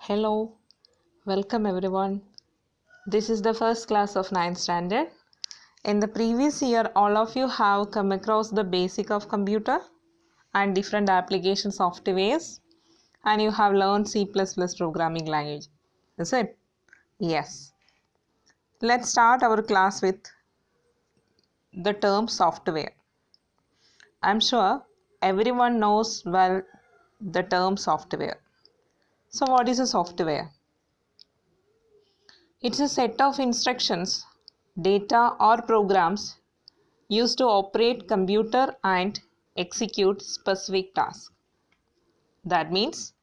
Hello, welcome everyone. This is the first class of 9th standard. In the previous year, all of you have come across the basic of computer and different application softwares, and you have learned C++ programming language. Is it? Yes. Let's start our class with the term software. I'm sure everyone knows well the term software. So what is a software? It's a set of instructions, data or programs used to operate computer and execute specific tasks. That means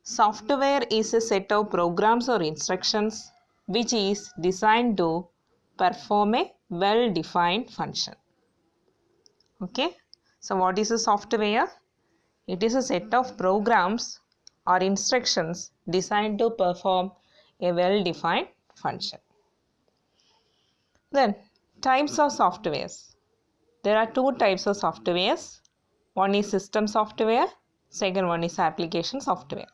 software is a set of programs or instructions which is designed to perform a well-defined function. Okay, so what is a software? It is a set of programs or instructions designed to perform a well-defined function. Then, types of softwares. There are two types of softwares. One is system software, second one is application software.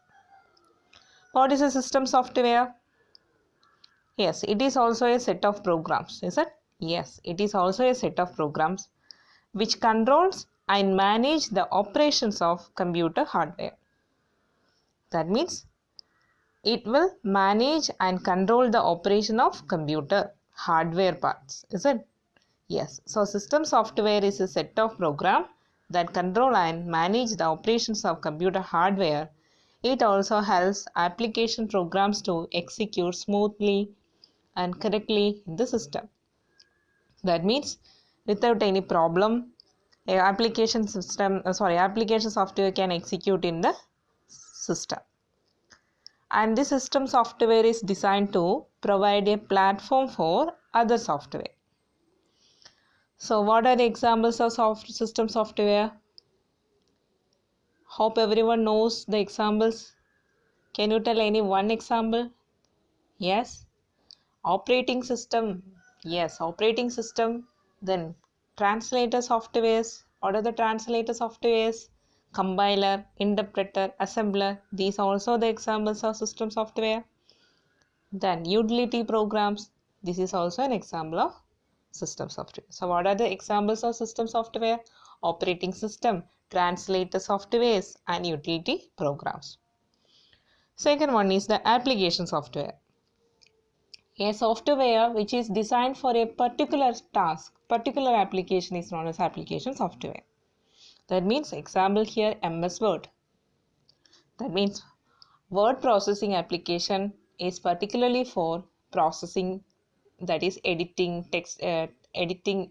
What is a system software? Yes, it is also a set of programs, is it? Yes, it is also a set of programs which controls and manage the operations of computer hardware. That means it will manage and control the operation of computer hardware parts, is it? Yes, so system software is a set of programs that control and manage the operations of computer hardware. It also helps application programs to execute smoothly and correctly in the system. That means without any problem, application software can execute in the system. And this system software is designed to provide a platform for other software. So what are the examples of system software? Hope everyone knows the examples. Can you tell any one example? Yes. Operating system. Yes, operating system. Then translator softwares. What are the translator softwares? Compiler, interpreter, assembler. These are also the examples of system software. Then utility programs. This is also an example of system software. So what are the examples of system software? Operating system, translator softwares and utility programs. Second one is the application software. A software which is designed for a particular task, particular application is known as application software. That means example here MS Word. That means word processing application is particularly for processing, that is editing text, typing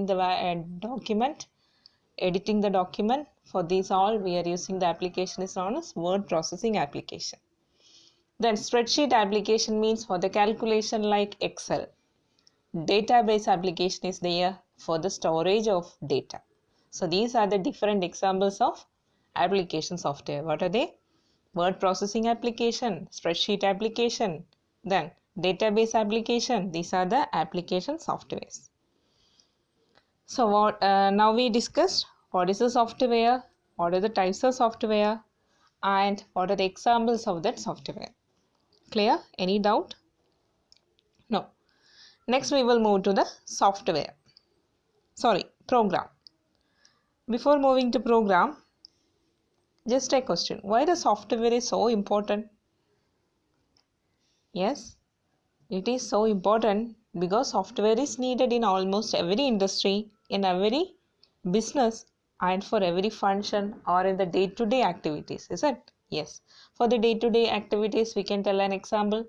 the document, editing the document. For these all we are using the application is known as word processing application. Then spreadsheet application means for the calculation like Excel. Database application is there for the storage of data. So these are the different examples of application software. What are they? Word processing application, spreadsheet application, then database application. These are the application softwares. So now we discussed what is the software, what are the types of software, and what are the examples of that software. Clear? Any doubt? No. Next we will move to the program. Before moving to program, just a question. Why the software is so important? Yes, it is so important because software is needed in almost every industry, in every business, and for every function or in the day-to-day activities, is it? Yes. For the day-to-day activities, we can tell an example.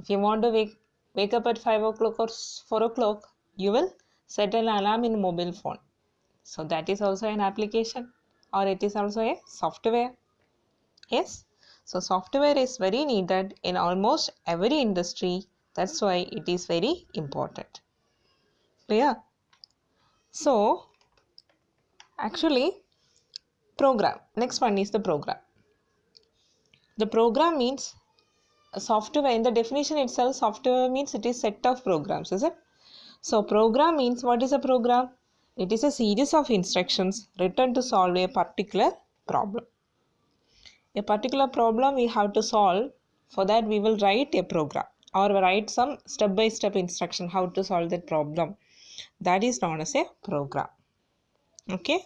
If you want to wake up at 5 o'clock or 4 o'clock, you will set an alarm in mobile phone. So that is also an application, or it is also a software. Yes. So software is very needed in almost every industry. That's why it is very important. Clear? So actually program. Next one is the program. The program means a software. In the definition itself, software means it is set of programs, is it? So program means, what is a program? It is a series of instructions written to solve a particular problem. a particular problem we have to solve. For that we will write a program or write some step-by-step instruction how to solve that problem. That is known as a program. Okay.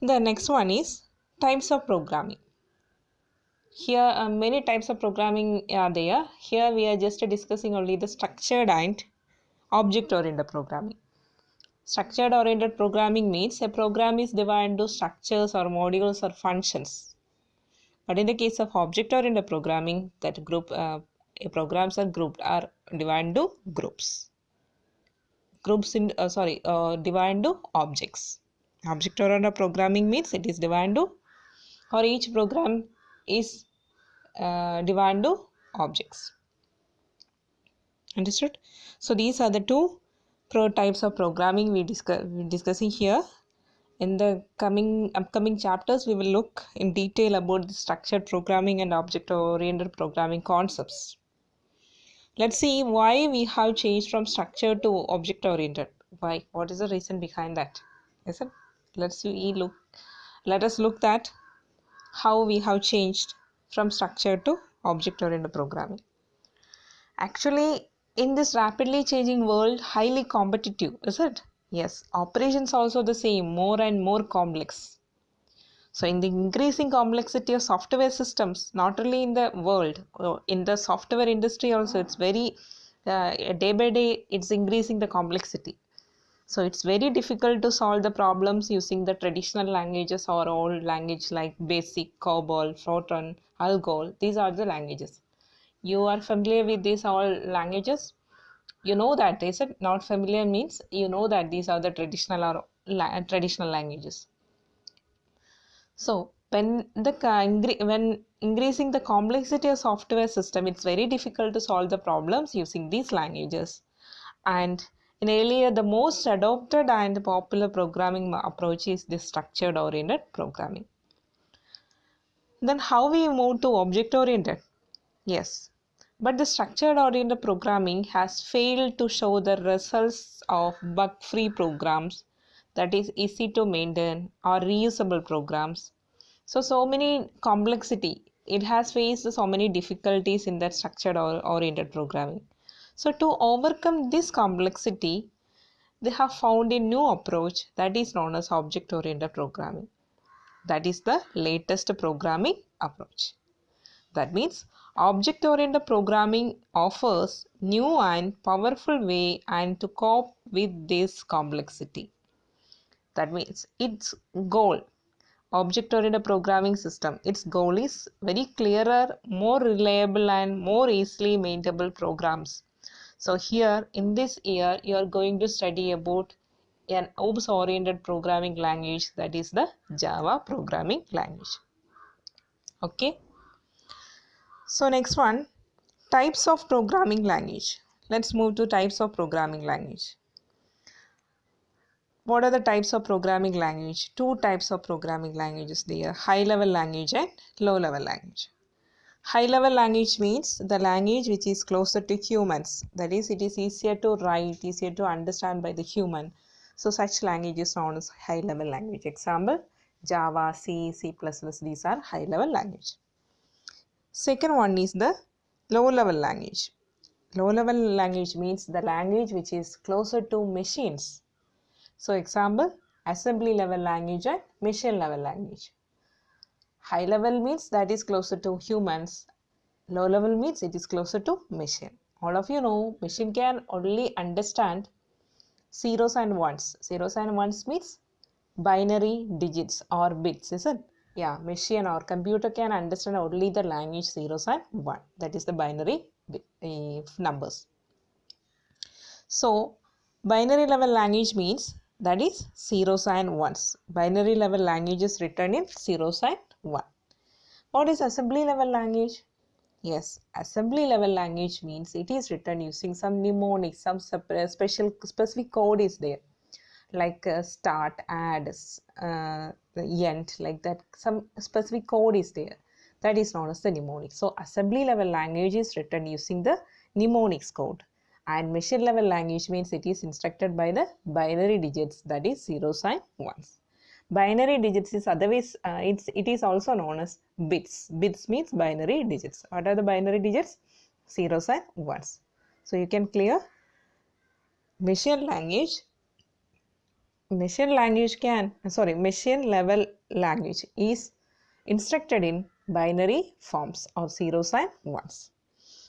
The next one is types of programming. Here many types of programming are there. Here we are just discussing only the structured and object-oriented programming. Structured-oriented programming means a program is divided into structures or modules or functions. But in the case of object-oriented programming, that programs are grouped or divided into groups. Divided into objects. Object-oriented programming means it is divided into, or each program is divided into objects. Understood? So these are the two types of programming we're discussing here. In the upcoming chapters, we will look in detail about the structured programming and object-oriented programming concepts. Let's see why we have changed from structured to object-oriented. Why? What is the reason behind that? Is it? Let us look at how we have changed from structured to object-oriented programming. Actually, in this rapidly changing world, highly competitive, is it? Yes, operations also the same, more and more complex. So in the increasing complexity of software systems, not only in the world, in the software industry also, it's very, day by day, it's increasing the complexity. So it's very difficult to solve the problems using the traditional languages or old language like BASIC, COBOL, Fortran, ALGOL. These are the languages. You are familiar with these all languages? You know that, is it? Not familiar means you know that these are the traditional languages. So when increasing the complexity of software system, it's very difficult to solve the problems using these languages. And in earlier, the most adopted and popular programming approach is the structured oriented programming. Then how we move to object oriented? Yes. But the structured oriented programming has failed to show the results of bug-free programs, that is easy to maintain, or reusable programs. So many complexity. It has faced so many difficulties in that structured oriented programming. So to overcome this complexity, they have found a new approach that is known as object-oriented programming. That is the latest programming approach. That means object-oriented programming offers new and powerful way and to cope with this complexity. That means its goal, object-oriented programming system, its goal is very clearer, more reliable and more easily maintainable programs. So here in this year you are going to study about an object-oriented programming language, that is the Java programming language. Okay. So next one, types of programming language. Let's move to types of programming language. What are the types of programming language? Two types of programming languages there, high level language and low level language. High level language means the language which is closer to humans. That is, it is easier to write, easier to understand by the human. So such language is known as high level language. Example, Java, C, C++, these are high level language. Second one is the low level language. Low level language means the language which is closer to machines. So example, assembly level language and machine level language. High level means that is closer to humans. Low level means it is closer to machine. All of you know machine can only understand zeros and ones. Zeros and ones means binary digits or bits, isn't it? Yeah, machine or computer can understand only the language zeros and 1. That is the binary numbers. So, binary level language means that is zeros and ones. Binary level language is written in zeros and 1. What is assembly level language? Yes, assembly level language means it is written using some mnemonics, some specific code is there. Like start, add, end, like that, some specific code is there. That is known as the mnemonic. So assembly level language is written using the mnemonics code, and machine level language means it is instructed by the binary digits, that is zeros and ones. Binary digits is otherwise, it is also known as bits. Bits means binary digits. What are the binary digits? Zeros and ones. So you can clear machine level language is instructed in binary forms of zeros and ones.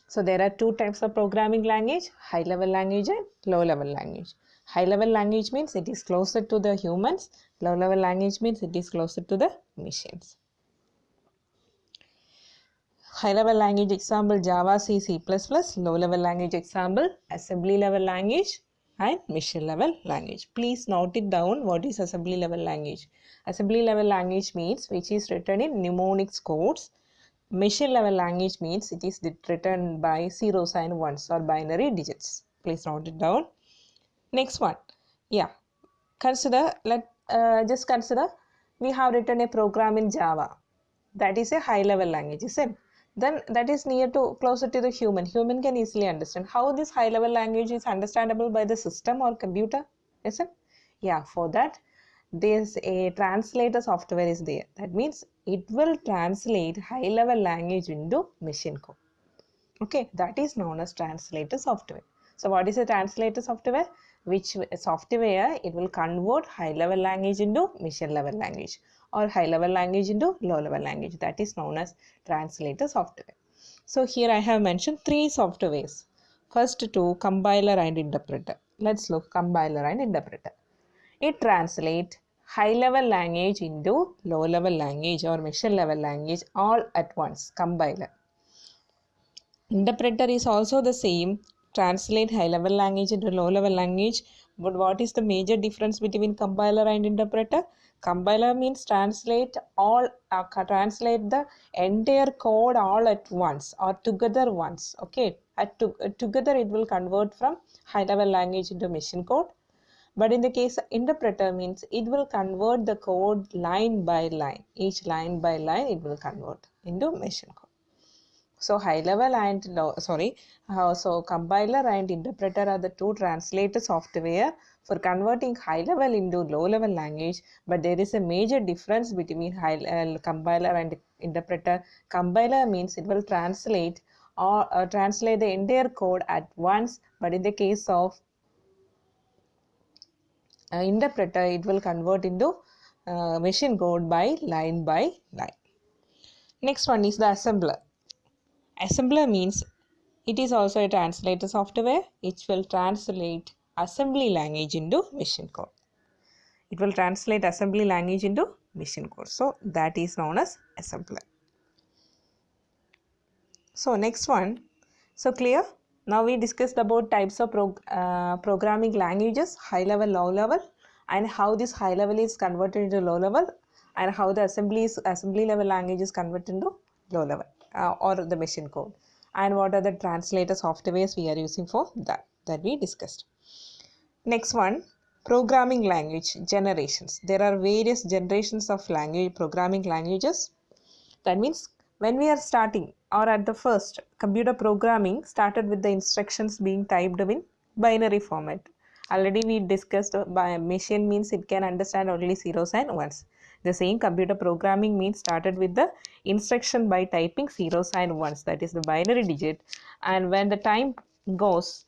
So there are two types of programming language, high level language and low level language. High level language means it is closer to the humans. Low level language means it is closer to the machines. High level language example Java, C, C++. Low level language example assembly level language and machine level language. Please note it down. What is assembly level language? Assembly level language means which is written in mnemonics codes. Machine level language means it is written by zeros and ones or binary digits. Please note it down. Next one. Yeah. Just consider we have written a program in Java. That is a high level language, isn't it? Then that is closer to the human. Human can easily understand. How this high level language is understandable by the system or computer, isn't it? Yeah, for that there's a translator software is there. That means it will translate high level language into machine code. Okay, that is known as translator software. So what is a translator software? Which software it will convert high level language into machine level language or high level language into low level language. That is known as translator software. So here I have mentioned three softwares. First two, compiler and interpreter. Let's look compiler and interpreter. It translates high level language into low level language or machine level language all at once. Compiler. Interpreter is also the same, translate high level language into low level language. But what is the major difference between compiler and interpreter? Compiler means translate the entire code all at once or together once. Okay, together it will convert from high level language into machine code. But in the case of interpreter means it will convert the code line by line. Each line by line it will convert into machine code. So so compiler and interpreter are the two translator software for converting high level into low level language. But there is a major difference between compiler and interpreter. Compiler means it will translate translate the entire code at once. But in the case of interpreter, it will convert into machine code by line. Next one is the assembler. Assembler means it is also a translator software. It will translate assembly language into machine code. It will translate assembly language into machine code. So that is known as assembler. So next one. So clear? Now we discussed about types of programming languages, high level, low level, and how this high level is converted into low level, and how the assembly level language is converted into low level or the machine code, and what are the translator softwares we are using for that we discussed. Next one, programming language generations. There are various generations of programming languages. That means when we are starting or at the first, computer programming started with the instructions being typed in binary format. Already we discussed by machine means it can understand only zeros and ones. The same computer programming means started with the instruction by typing zeros and ones, that is the binary digit, and when the time goes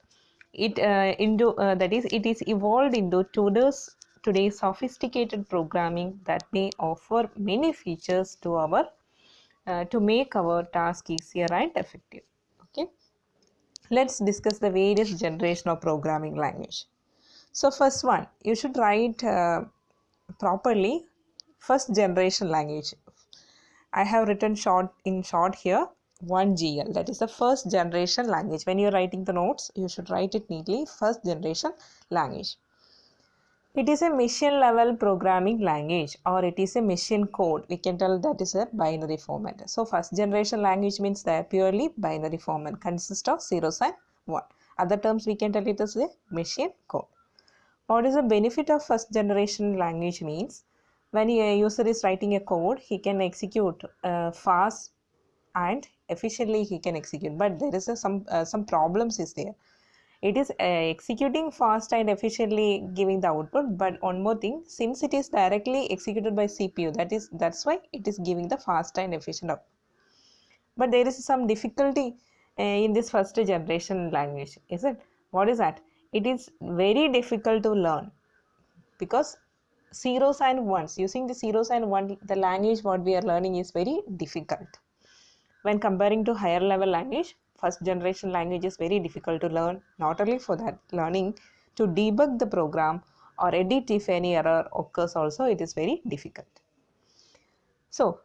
it it is evolved into today's sophisticated programming that may offer many features to our to make our task easier and effective. Okay, let's discuss the various generation of programming language. So first one, you should write properly first generation language. I have written in short here 1GL, that is the first generation language. When you're writing the notes, you should write it neatly, first generation language. It is a machine level programming language, or it is a machine code. We can tell that is a binary format. So first generation language means the purely binary format, consists of zeros and 1. Other terms we can tell it as a machine code. What is the benefit of first generation language means? When a user is writing a code, he can execute fast and efficiently he can execute. But there is some problems is there. It is executing fast and efficiently giving the output, but one more thing, since it is directly executed by CPU, that's why it is giving the fast and efficient output. But there is some difficulty in this first generation language, is it? What is that? It is very difficult to learn because zeros and ones, using the zeros and one, the language what we are learning is very difficult. When comparing to higher level language, first generation language is very difficult to learn, not only for that learning, to debug the program or edit if any error occurs also, it is very difficult. So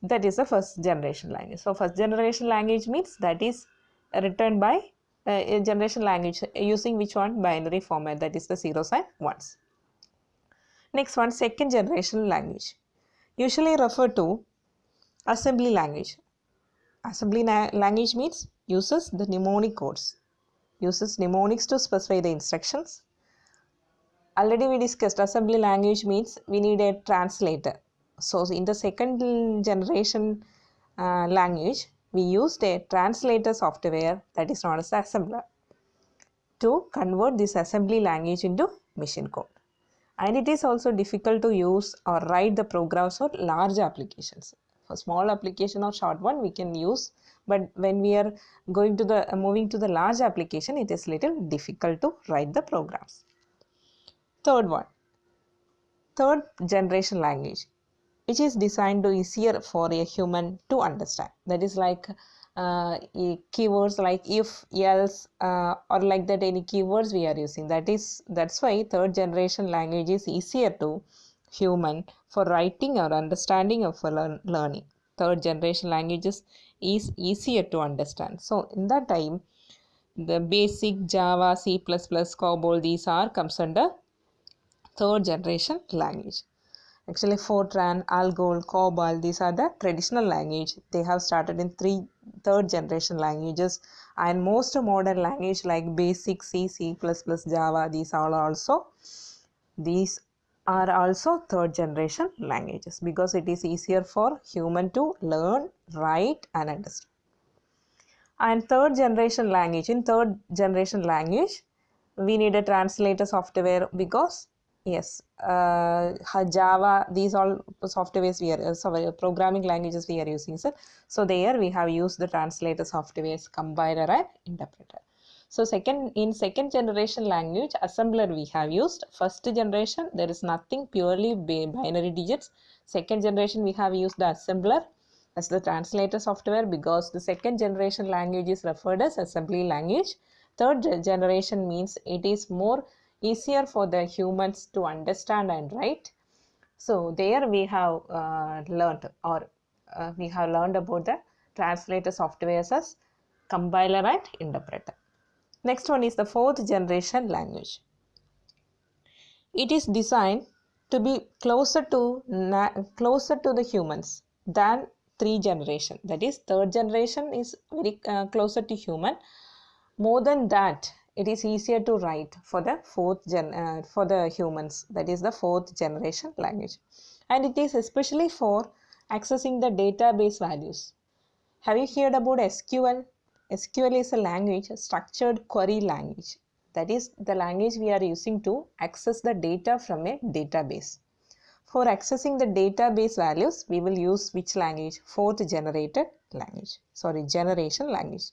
that is the first generation language. So first generation language means that is written by a generation language using which one? Binary format, that is the zeros and ones. Next one, second generation language, usually referred to assembly language. Assembly language means uses the mnemonic codes, uses mnemonics to specify the instructions. Already we discussed assembly language means we need a translator. So in the second generation language, we used a translator software that is known as the assembler to convert this assembly language into machine code. And it is also difficult to use or write the programs for large applications. For small application or short one we can use, but when we are going to the moving to the large application, it is little difficult to write the programs. Third one, third generation language, which is designed to easier for a human to understand. That is like keywords like if, else, or like that, any keywords we are using. That's why third generation language is easier to human for writing or understanding or for learning. Third generation languages is easier to understand. So in that time, the basic Java, C++, COBOL, these are comes under third generation language. Actually, Fortran, Algol, COBOL, these are the traditional language. They have started in third generation languages, and most modern language like basic C, C++, Java, these are also third generation languages because it is easier for human to learn, write and understand. And third generation language, in third generation language, we need a translator software because yes, Java, these all softwares we are programming languages we are using. So there we have used the translator softwares, compiler and interpreter. So in second generation language, assembler we have used. First generation there is nothing, purely binary digits. Second generation we have used the assembler as the translator software because the second generation language is referred as assembly language. Third generation means it is more easier for the humans to understand and write. So there we have learned about the translator softwares as compiler and interpreter. Next one is the fourth generation language. It is designed to be closer to the humans than three generation. That is, third generation is very closer to human. More than that, it is easier to write for the for the humans. That is the fourth generation language, and it is especially for accessing the database values. Have you heard about SQL? SQL is a language, a structured query language. That is the language we are using to access the data from a database. For accessing the database values, we will use which language? Fourth generation language.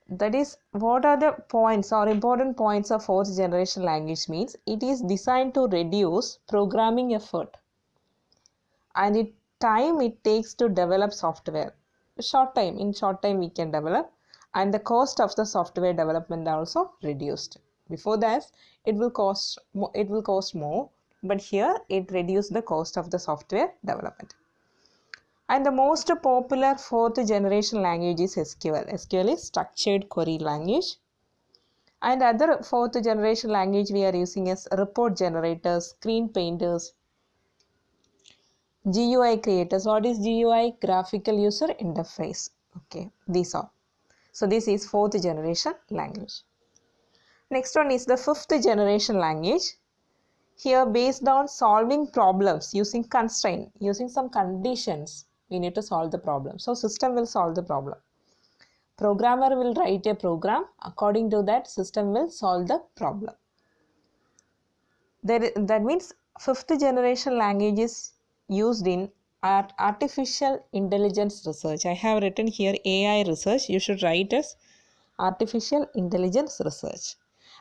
That is, what are the points or important points of fourth generation language means? It is designed to reduce programming effort and time it takes to develop software. In short time we can develop, and the cost of the software development also reduced. Before that, it will cost more, but here it reduced the cost of the software development. And the most popular fourth generation language is SQL. SQL is structured query language. And other fourth generation language we are using is report generators, screen painters, GUI creators. What is GUI? Graphical user interface. Okay, these are. So this is fourth generation language. Next one is the fifth generation language. Here, based on solving problems using constraint, using some conditions, we need to solve the problem. So system will solve the problem. Programmer will write a program. According to that, system will solve the problem. That means fifth generation language is used in artificial intelligence research. I have written here AI research. You should write as artificial intelligence research.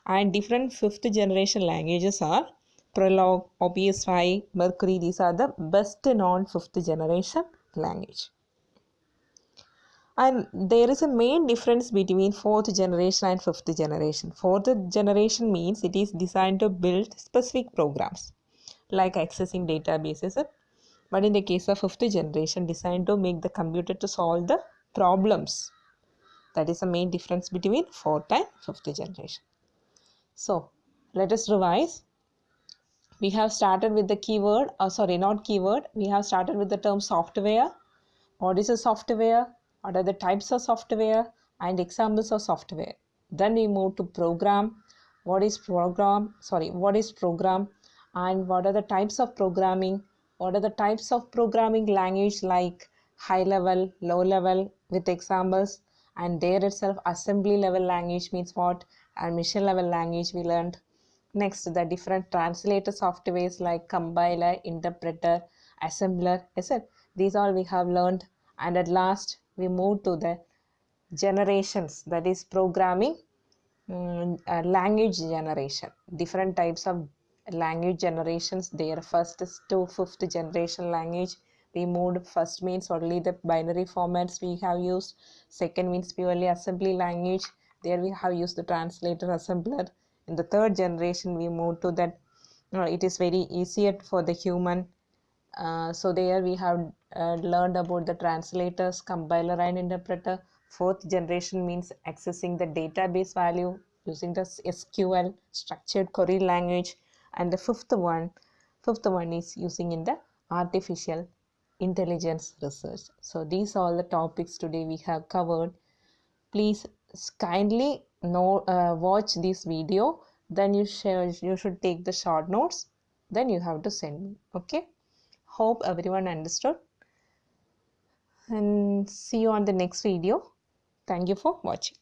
And different fifth generation languages are Prolog, OPS5, Mercury. These are the best known fifth generation language. And there is a main difference between fourth generation and fifth generation. Fourth generation means it is designed to build specific programs like accessing databases. But in the case of fifth generation, designed to make the computer to solve the problems. That is the main difference between fourth and fifth generation. So let us revise. We have started with the keyword, we have started with the term software. What is a software? What are the types of software and examples of software? Then we move to program. What is program and what are the types of programming? What are the types of programming language like high level, low level with examples? And there itself assembly level language means what? And mission level language we learned. Next, the different translator softwares like compiler, interpreter, assembler, etc. These all we have learned. And at last, we move to the generations, that is programming, language generation. Different types of language generations. There first is to fifth generation language. We moved. First means only the binary formats we have used. Second means purely assembly language. There we have used the translator, assembler. In the third generation, we moved to that. It is very easier for the human. So there we have learned about the translators, compiler and interpreter. Fourth generation means accessing the database value using the SQL, structured query language. And the fifth one is using in the artificial intelligence research. So these are all the topics today we have covered. Please kindly watch this video. Then you should take the short notes. Then you have to send me. Okay. Hope everyone understood, and see you on the next video. Thank you for watching.